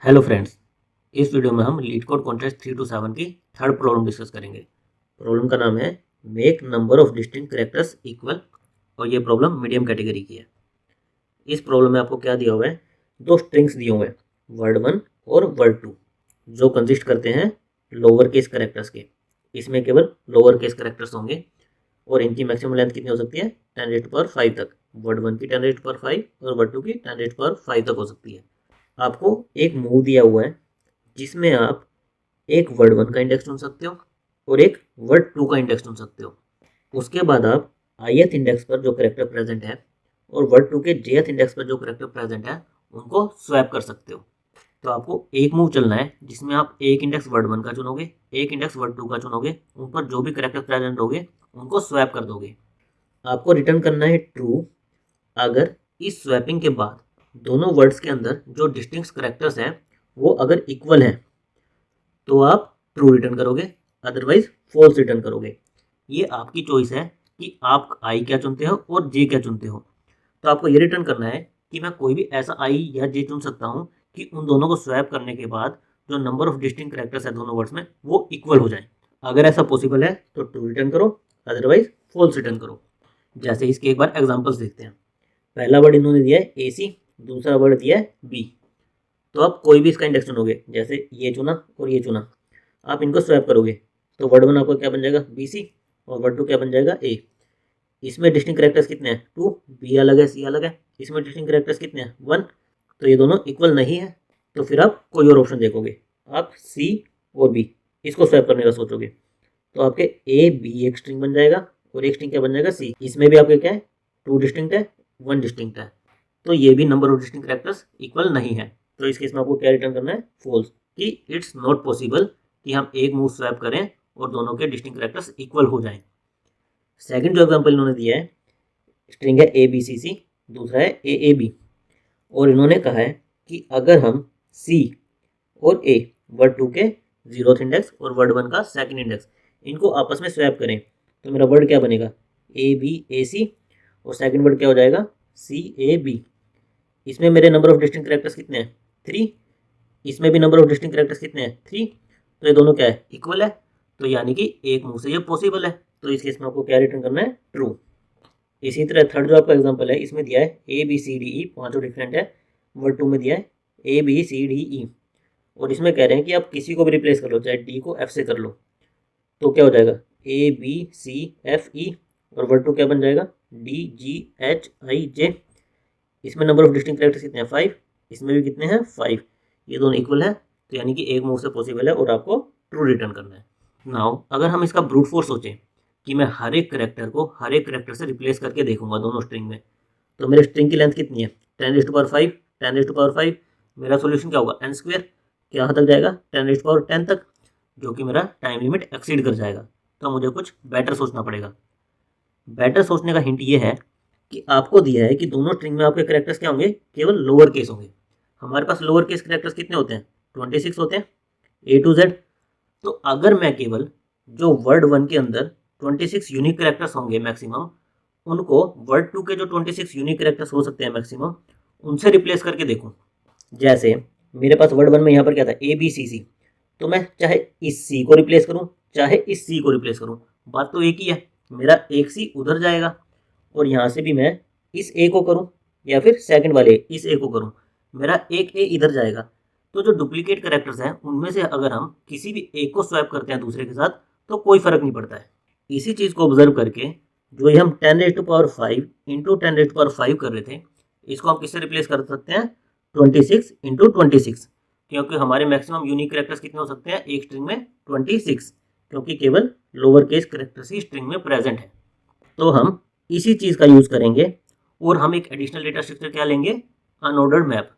Hello friends, इस video में हम लीड कोड कॉन्टेस्ट 3 to 7 की थर्ड प्रॉब्लम डिस्कस करेंगे। प्रॉब्लम का नाम है make number of distinct characters equal और ये प्रॉब्लम मीडियम कैटेगरी की है। इस प्रॉब्लम में आपको क्या दिया हुआ है, दो स्ट्रिंग्स दिए हुए हैं, वर्ड 1 और वर्ड 2, जो कंसिस्ट करते हैं लोअर केस कैरेक्टर्स के। इसमें केवल लोअर केस कैरेक्टर्स होंगे और इनकी मैक्सिमम लेंथ कितनी हो सकती है, 10⁻5 तक। वर्ड 1 की 10⁻5 और वर्ड 2 की 10⁻5 तक हो सकती है। आपको एक मूव दिया हुआ है जिसमें आप एक वर्ड 1 का इंडेक्स चुन सकते हो और एक वर्ड 2 का इंडेक्स चुन सकते हो। उसके बाद आप ith इंडेक्स पर जो करेक्टर प्रेजेंट है और वर्ड 2 के jth इंडेक्स पर जो करेक्टर प्रेजेंट है उनको स्वैप कर सकते हो। तो आपको एक मूव चलना है जिसमें आप एक इंडेक्स वर्ड 1 का चुनोगे, एक इंडेक्स वर्ड 2 का चुनोगे, उन पर जो भी करेक्टर प्रेजेंट होंगे उनको स्वैप कर दोगे। आपको रिटर्न करना है ट्रू अगर इस स्वैपिंग के बाद दोनों वर्ड्स के अंदर जो डिस्टिंक्ट करेक्टर्स हैं वो अगर इक्वल हैं तो आप ट्रू रिटर्न करोगे, अदरवाइज फॉल्स रिटर्न करोगे। ये आपकी चॉइस है कि आप आई क्या चुनते हो और जे क्या चुनते हो। तो आपको ये रिटर्न करना है कि मैं कोई भी ऐसा आई या जे चुन सकता हूँ कि उन दोनों को स्वैप करने के बाद जो नंबर ऑफ डिस्टिंक्ट कैरेक्टर्स है दोनों वर्ड्स में वो इक्वल हो जाए। अगर ऐसा पॉसिबल है तो ट्रू रिटर्न करो, अदरवाइज फॉल्स रिटर्न करो। जैसे इसके एक बार एग्जाम्पल्स देखते हैं। पहला वर्ड इन्होंने दिया है ए सी, दूसरा वर्ड दिया है बी। तो आप कोई भी इसका इंडेक्स चुनोगे, जैसे ये चुना और ये चुना, आप इनको स्वैप करोगे तो वर्ड 1 आपका क्या बन जाएगा बी सी और वर्ड 2 क्या बन जाएगा ए। इसमें डिस्टिंक्ट कैरेक्टर्स कितने हैं 2, बी अलग है सी अलग है। इसमें डिस्टिंक्ट कैरेक्टर्स कितने हैं 1। तो ये दोनों इक्वल नहीं है, तो फिर आप कोई और ऑप्शन देखोगे। आप सी और बी इसको स्वैप करने का सोचोगे तो आपके ए बी एक स्ट्रिंग बन जाएगा और एक स्ट्रिंग क्या बन जाएगा सी। इसमें भी आपके क्या है 2 डिस्टिंक्ट है, 1 डिस्टिंक्ट है। तो ये भी number of distinct characters equal नहीं है। तो इस केस में आपको क्या रिटर्न करना है फॉल्स, कि इट्स नॉट पॉसिबल कि हम एक मूव स्वैप करें और दोनों के डिस्टिंक्ट कैरेक्टर्स इक्वल हो जाएं। सेकंड जो एग्जांपल इन्होंने दिया है, स्ट्रिंग है ए बी सी सी, दूसरा है ए बी, और इन्होंने कहा है कि अगर हम सी और ए वर्ड 2 के 0th इंडेक्स और वर्ड 1 का सेकंड इंडेक्स इनको आपस में स्वैप करें तो मेरा वर्ड क्या बनेगा ए बी ए सी और सेकंड वर्ड क्या हो जाएगा सी ए बी। इसमें मेरे नंबर ऑफ डिस्टिंक्ट कैरेक्टर्स कितने हैं 3, इसमें भी नंबर ऑफ डिस्टिंक्ट कैरेक्टर्स कितने हैं 3। तो ये दोनों क्या है इक्वल है, तो यानी कि एक मुंह से ये पॉसिबल है। तो इस केस में आपको क्या रिटर्न करना है ट्रू। इसी तरह थर्ड जो आपका एग्जांपल है, इसमें दिया है A B C D E, पांचों डिफरेंट है। वर्ड 2 में दिया है A B C D E और इसमें कह रहे हैं कि आप किसी को भी रिप्लेस कर लो, चाहे डी को एफ से कर लो, तो क्या हो जाएगा A B C F E और वर्ड 2 क्या बन जाएगा डी जी एच आई जे। इसमें नंबर ऑफ डिस्टिंक्ट कैरेक्टर्स कितने हैं 5, इसमें भी कितने हैं 5। ये दोनों इक्वल है, तो यानी कि एक मूव से पॉसिबल है और आपको ट्रू रिटर्न करना है। नाउ अगर हम इसका ब्रूट फोर्स सोचें कि मैं हर एक करेक्टर को हर एक करेक्टर से रिप्लेस करके देखूंगा दोनों स्ट्रिंग में, तो मेरे स्ट्रिंग की लेंथ कितनी है 10⁻5, 10⁻5। मेरा सोल्यूशन क्या होगा n², क्या तक जाएगा 10⁻10 तक, जो कि मेरा टाइम लिमिट एक्सीड कर जाएगा। तो मुझे कुछ बेटर सोचना पड़ेगा। बेटर सोचने का हिंट ये है कि आपको दिया है कि दोनों स्ट्रिंग में आपके करेक्टर्स क्या होंगे, केवल लोअर केस होंगे। हमारे पास लोअर केस करेक्टर्स कितने होते हैं 26 होते हैं A to Z। तो अगर मैं केवल जो वर्ड 1 के अंदर 26 यूनिक करेक्टर्स होंगे मैक्सिमम, उनको वर्ड 2 के जो 26 यूनिक करेक्टर्स हो सकते हैं मैक्सिमम, उनसे रिप्लेस करके देखूं। जैसे मेरे पास वर्ड 1 में यहाँ पर क्या था ए बी सी सी, तो मैं चाहे इस सी को रिप्लेस करूँ चाहे इस सी को रिप्लेस करूँ, बात तो एक ही है। मेरा एक सी उधर जाएगा और यहाँ से भी मैं इस ए को करूँ या फिर सेकंड वाले इस ए को करूँ, मेरा एक ए इधर जाएगा। तो जो डुप्लीकेट करेक्टर्स हैं उनमें से अगर हम किसी भी एक को स्वैप करते हैं दूसरे के साथ तो कोई फर्क नहीं पड़ता है। इसी चीज़ को ऑब्जर्व करके जो ये हम 10⁻5 इंटू 10⁻5 कर रहे थे, इसको हम किससे रिप्लेस कर सकते हैं 26 इंटू 26, क्योंकि हमारे मैक्सिमम यूनिक करेक्टर्स कितने हो सकते हैं एक स्ट्रिंग में 26, क्योंकि केवल लोअर केस करेक्टर्स ही स्ट्रिंग में प्रेजेंट है। तो हम इसी चीज़ का यूज़ करेंगे और हम एक एडिशनल डेटा स्ट्रक्चर क्या लेंगे अनऑर्डर्ड मैप,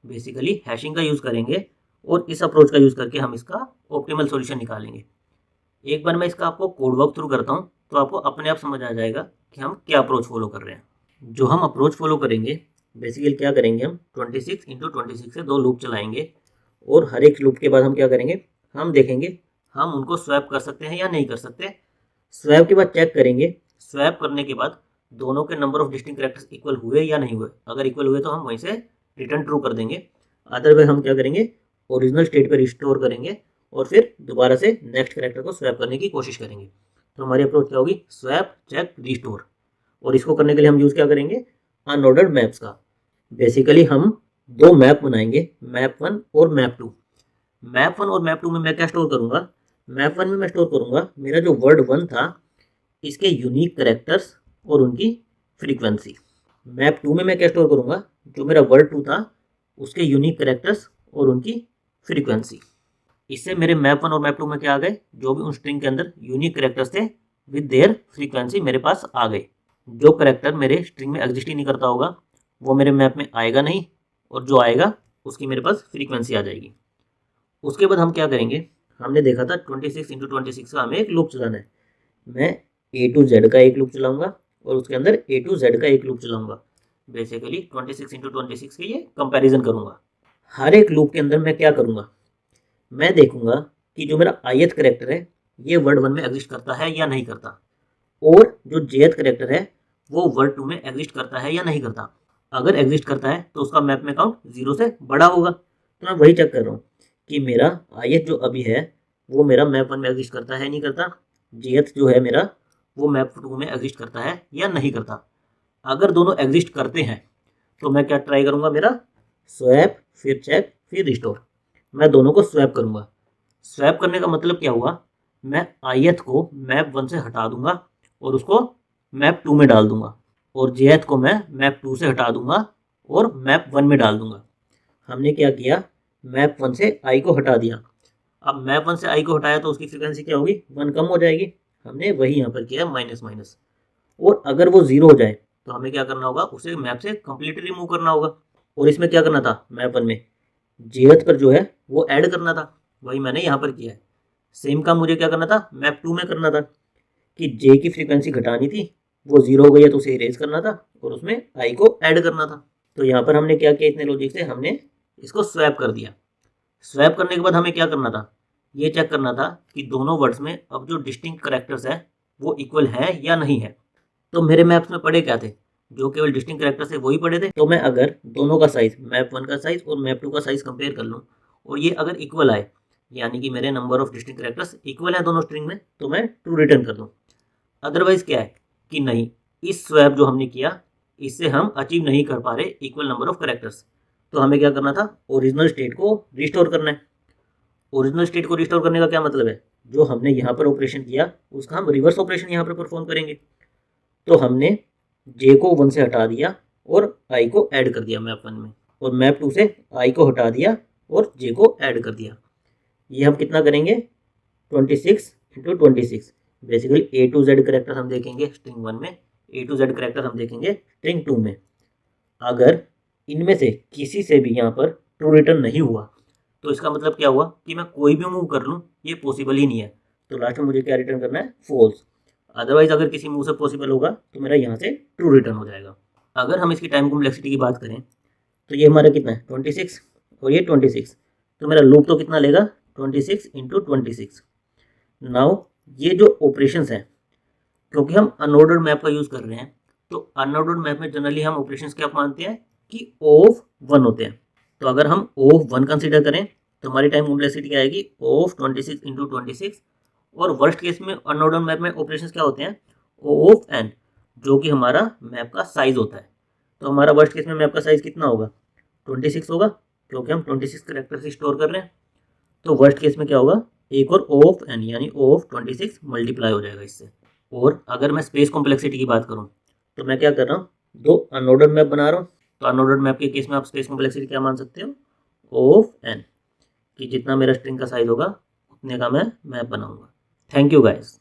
बेसिकली हैशिंग का यूज़ करेंगे और इस अप्रोच का यूज़ करके हम इसका ऑप्टिमल सॉल्यूशन निकालेंगे। एक बार मैं इसका आपको कोड वर्क थ्रू करता हूँ तो आपको अपने आप समझ आ जाएगा कि हम क्या अप्रोच फॉलो कर रहे हैं। जो हम अप्रोच फॉलो करेंगे बेसिकली क्या करेंगे, हम 26 इंटू 26 से 2 लूप चलाएंगे और हर एक लूप के बाद हम क्या करेंगे, हम देखेंगे हम उनको स्वैप कर सकते हैं या नहीं कर सकते। स्वैप के बाद चेक करेंगे, स्वैप करने के बाद दोनों के number of distinct characters equal हुए या नहीं हुए। अगर इक्वल हुए तो हम वहीं से रिटर्न ट्रू कर देंगे, अदरवाइज हम क्या करेंगे ओरिजिनल स्टेट पे रिस्टोर करेंगे और फिर दोबारा से नेक्स्ट कैरेक्टर को स्वैप करने की कोशिश करेंगे। तो हमारी अप्रोच क्या होगी, स्वैप, चेक, रिस्टोर। और इसको करने के लिए हम यूज़ क्या करेंगे, अनऑर्डर्ड मैप्स का। बेसिकली हम दो मैप बनाएंगे, मैप 1 और मैप 2। मैप 1 और मैप 2 में मैं क्या स्टोर करूंगा, मैप 1 में मैं स्टोर करूंगा मेरा जो वर्ड 1 था इसके यूनिक करेक्टर्स और उनकी फ्रीक्वेंसी। मैप 2 में मैं क्या स्टोर करूंगा, जो मेरा वर्ड 2 था उसके यूनिक करेक्टर्स और उनकी फ्रीक्वेंसी। इससे मेरे मैप 1 और मैप 2 में क्या आ गए, जो भी उन स्ट्रिंग के अंदर यूनिक करेक्टर्स थे विद देयर फ्रीक्वेंसी मेरे पास आ गए। जो करेक्टर मेरे स्ट्रिंग में एग्जिस्ट ही नहीं करता होगा वो मेरे मैप में आएगा नहीं, और जो आएगा उसकी मेरे पास फ्रीक्वेंसी आ जाएगी। उसके बाद हम क्या करेंगे, हमने देखा था 26 × 26 का हमें एक लूप चलाना है। मैं A to Z का एक लूप चलाऊंगा और उसके अंदर A to Z का एक लूप चलाऊंगा। बेसिकली 26 × 26 के ये कंपैरिजन करूंगा। हर एक लूप के अंदर मैं क्या करूंगा, मैं देखूंगा कि जो मेरा ith करेक्टर है ये वर्ड 1 में एग्जिस्ट करता है या नहीं करता, और जो jth करेक्टर है वो वर्ड 2 में एग्जिस्ट करता है या नहीं करता। अगर एग्जिस्ट करता है तो उसका मैप में काउंट 0 से बड़ा होगा। तो मैं वही चेक कर रहा हूँ कि मेरा ith जो अभी है वो मेरा मैप 1 में एग्जिस्ट करता है नहीं करता, jth जो है मेरा वो मैप 2 में एग्जिस्ट करता है या नहीं करता। अगर दोनों एग्जिस्ट करते हैं तो मैं क्या ट्राई करूंगा, मेरा स्वैप, फिर चेक, फिर रिस्टोर। मैं दोनों को स्वैप करूंगा। स्वैप करने का मतलब क्या हुआ, मैं ith को मैप 1 से हटा दूंगा और उसको मैप 2 में डाल दूंगा, और jth को मैं मैप 2 से हटा दूंगा और मैप 1 में डाल दूंगा। हमने क्या किया, मैप 1 से i को हटा दिया। अब मैप 1 से i को हटाया तो उसकी फ्रीक्वेंसी क्या होगी, 1 कम हो जाएगी। हमने वही यहाँ पर किया माइनस माइनस। और अगर वो 0 हो जाए तो हमें क्या करना होगा, उसे मैप से कंप्लीटली रिमूव करना होगा। और इसमें क्या करना था, मैप 1 में jth पर जो है वो ऐड करना था, वही मैंने यहाँ पर किया है। सेम काम मुझे क्या करना था, मैप 2 में करना था कि j की फ्रीक्वेंसी घटानी थी, वो 0 हो गई है तो उसे इरेज करना था और उसमें i को ऐड करना था। तो यहाँ पर हमने क्या किया, इतने लॉजिक से हमने इसको स्वैप कर दिया। स्वैप करने के बाद हमें क्या करना था, ये चेक करना था कि दोनों वर्ड्स में अब जो डिस्टिंक्ट करेक्टर्स है वो इक्वल है या नहीं है। तो मेरे मैप्स में पड़े क्या थे, जो केवल डिस्टिंक्ट करेक्टर्स थे वही पड़े थे। तो मैं अगर दोनों का साइज, मैप 1 का साइज और मैप 2 का साइज कंपेयर कर लूँ और ये अगर इक्वल आए, यानी कि मेरे number of distinct characters equal है दोनों स्ट्रिंग में, तो मैं ट्रू रिटर्न कर दूँ। अदरवाइज क्या है कि नहीं, इस स्वैप जो हमने किया इससे हम अचीव नहीं कर पा रहे इक्वल नंबर ऑफ करेक्टर्स। तो हमें क्या करना था, ओरिजिनल स्टेट को रिस्टोर करना है। ओरिजिनल स्टेट को रिस्टोर करने का क्या मतलब है, जो हमने यहाँ पर ऑपरेशन किया उसका हम रिवर्स ऑपरेशन यहाँ पर परफॉर्म करेंगे। तो हमने j को 1 से हटा दिया और i को ऐड कर दिया मैप 1 में, और मैप 2 से i को हटा दिया और j को ऐड कर दिया। ये हम कितना करेंगे, 26 × 26। Basically A to Z character हम देखेंगे स्ट्रिंग 1 में, A to Z करेक्टर हम देखेंगे स्ट्रिंग 2 में। अगर इनमें से किसी से भी यहाँ पर ट्रू रिटर्न नहीं हुआ तो इसका मतलब क्या हुआ कि मैं कोई भी मूव कर लूँ ये पॉसिबल ही नहीं है। तो लास्ट में मुझे क्या रिटर्न करना है, फॉल्स। अदरवाइज अगर किसी मूव से पॉसिबल होगा तो मेरा यहाँ से ट्रू रिटर्न हो जाएगा। अगर हम इसकी टाइम कॉम्प्लेक्सिटी की बात करें तो ये हमारा कितना है, 26 और ये 26। तो मेरा लूप तो कितना लेगा, 26 × 26। नाउ ये जो ऑपरेशंस हैं, क्योंकि हम अनऑर्डर्ड मैप का यूज़ कर रहे हैं तो अनऑर्डर्ड मैप में जनरली हम ऑपरेशंस क्या मानते हैं कि ऑफ 1 होते हैं। तो अगर हम ऑफ 1 कंसीडर करें तो हमारी टाइम कॉम्प्लेक्सिटी क्या आएगी, ऑफ 26 × 26। और वर्स्ट केस में अनऑर्डर्ड मैप में ऑपरेशंस क्या होते हैं, ऑफ n, जो कि हमारा मैप का साइज होता है। तो हमारा वर्स्ट केस में मैप का साइज कितना होगा, 26 होगा, क्योंकि हम 26 करेक्टर से स्टोर कर रहे हैं। तो वर्स्ट केस में क्या होगा, एक और ऑफ n यानी ऑफ 26 मल्टीप्लाई हो जाएगा इससे। और अगर मैं स्पेस कॉम्प्लेक्सिटी की बात करूं तो मैं क्या कर रहा हूं, दो अनऑर्डर्ड मैप बना रहा हूं। तो अनऑर्डर्ड मैप के केस में आप स्पेस कॉम्प्लेक्सिटी क्या मान सकते हो, ऑफ n, कि जितना मेरा स्ट्रिंग का साइज होगा उतने का मैं मैप बनाऊंगा। Thank you guys.